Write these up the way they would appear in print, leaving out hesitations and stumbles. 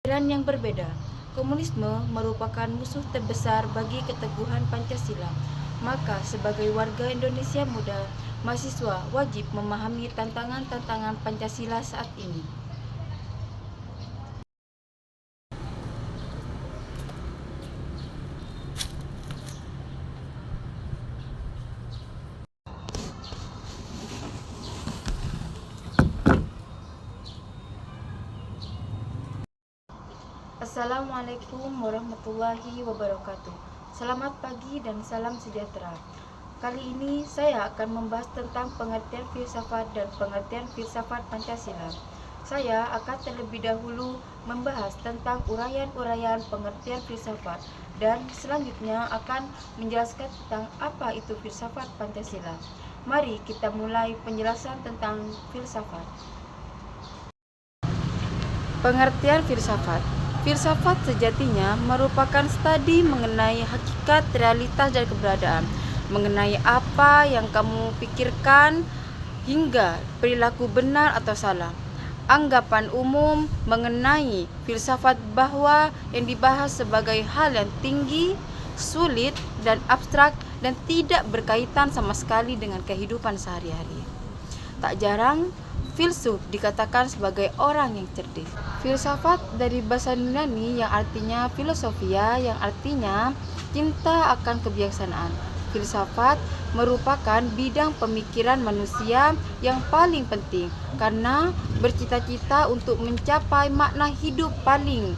Pemikiran yang berbeda. Komunisme merupakan musuh terbesar bagi keteguhan Pancasila. Maka sebagai warga Indonesia muda, mahasiswa wajib memahami tantangan-tantangan Pancasila saat ini. Assalamualaikum warahmatullahi wabarakatuh. Selamat pagi dan salam sejahtera. Kali ini saya akan membahas tentang pengertian filsafat dan pengertian filsafat Pancasila. Saya akan terlebih dahulu membahas tentang uraian-uraian pengertian filsafat dan selanjutnya akan menjelaskan tentang apa itu filsafat Pancasila. Mari kita mulai penjelasan tentang filsafat. Pengertian filsafat. Filsafat sejatinya merupakan studi mengenai hakikat, realitas, dan keberadaan, mengenai apa yang kamu pikirkan hingga perilaku benar atau salah. Anggapan umum mengenai filsafat bahwa yang dibahas sebagai hal yang tinggi, sulit, dan abstrak dan tidak berkaitan sama sekali dengan kehidupan sehari-hari. Tak jarang filsuf dikatakan sebagai orang yang cerdik. Filsafat dari bahasa Yunani yang artinya filosofia, yang artinya cinta akan kebijaksanaan. Filsafat merupakan bidang pemikiran manusia yang paling penting karena bercita-cita untuk mencapai makna hidup paling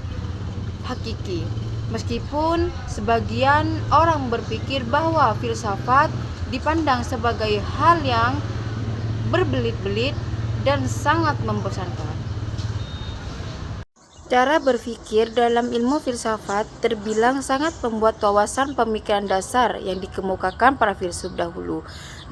hakiki. Meskipun sebagian orang berpikir bahwa filsafat dipandang sebagai hal yang berbelit-belit dan sangat membosankan. Cara berpikir dalam ilmu filsafat terbilang sangat membuat wawasan pemikiran dasar yang dikemukakan para filsuf dahulu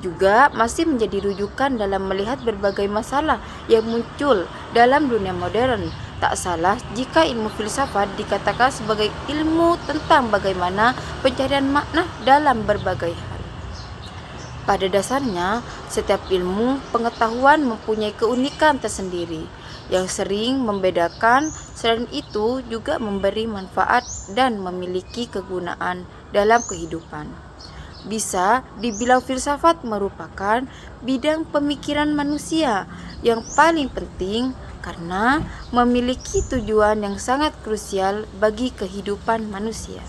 juga masih menjadi rujukan dalam melihat berbagai masalah yang muncul dalam dunia modern. Tak salah jika ilmu filsafat dikatakan sebagai ilmu tentang bagaimana pencarian makna dalam berbagai hal. Pada dasarnya, setiap ilmu pengetahuan mempunyai keunikan tersendiri yang sering membedakan, selain itu juga memberi manfaat dan memiliki kegunaan dalam kehidupan. Bisa dibilang filsafat merupakan bidang pemikiran manusia yang paling penting karena memiliki tujuan yang sangat krusial bagi kehidupan manusia.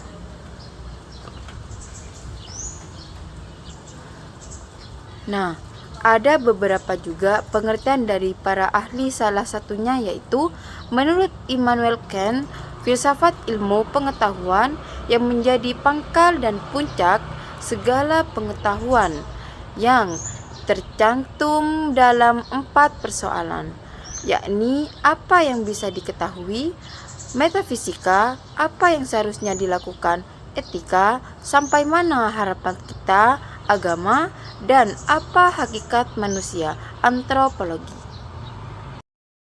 Nah, ada beberapa juga pengertian dari para ahli, salah satunya yaitu menurut Immanuel Kant, filsafat ilmu pengetahuan yang menjadi pangkal dan puncak segala pengetahuan yang tercantum dalam 4 persoalan, yakni apa yang bisa diketahui, metafisika, apa yang seharusnya dilakukan, etika, sampai mana harapan kita, agama, dan apa hakikat manusia, antropologi.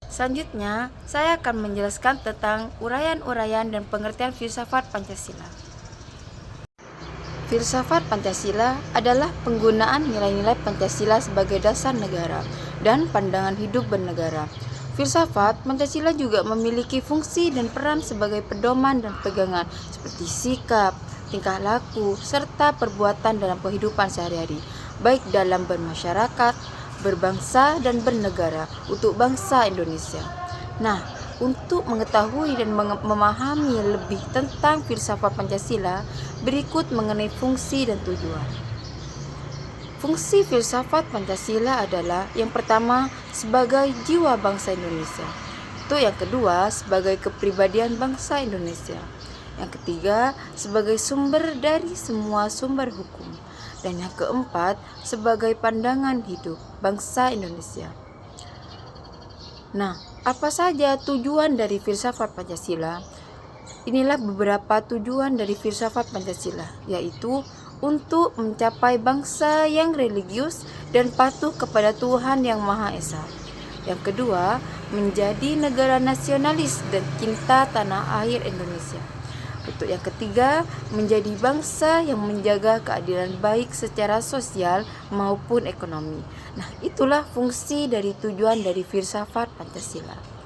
Selanjutnya, saya akan menjelaskan tentang uraian-uraian dan pengertian filsafat Pancasila. Filsafat Pancasila adalah penggunaan nilai-nilai Pancasila sebagai dasar negara dan pandangan hidup bernegara. Filsafat Pancasila juga memiliki fungsi dan peran sebagai pedoman dan pegangan seperti sikap, tingkah laku, serta perbuatan dalam kehidupan sehari-hari, baik dalam bermasyarakat, berbangsa, dan bernegara untuk bangsa Indonesia. Nah, untuk mengetahui dan memahami lebih tentang filsafat Pancasila, berikut mengenai fungsi dan tujuan. Fungsi filsafat Pancasila adalah yang pertama sebagai jiwa bangsa Indonesia. Itu yang kedua sebagai kepribadian bangsa Indonesia. Yang ketiga sebagai sumber dari semua sumber hukum. Dan yang keempat sebagai pandangan hidup bangsa Indonesia. Nah, apa saja tujuan dari filsafat Pancasila? Inilah beberapa tujuan dari filsafat Pancasila, yaitu untuk mencapai bangsa yang religius dan patuh kepada Tuhan Yang Maha Esa. Yang kedua, menjadi negara nasionalis dan cinta tanah air Indonesia. Untuk yang ketiga, menjadi bangsa yang menjaga keadilan baik secara sosial maupun ekonomi. Nah, itulah fungsi dari tujuan dari filsafat Pancasila.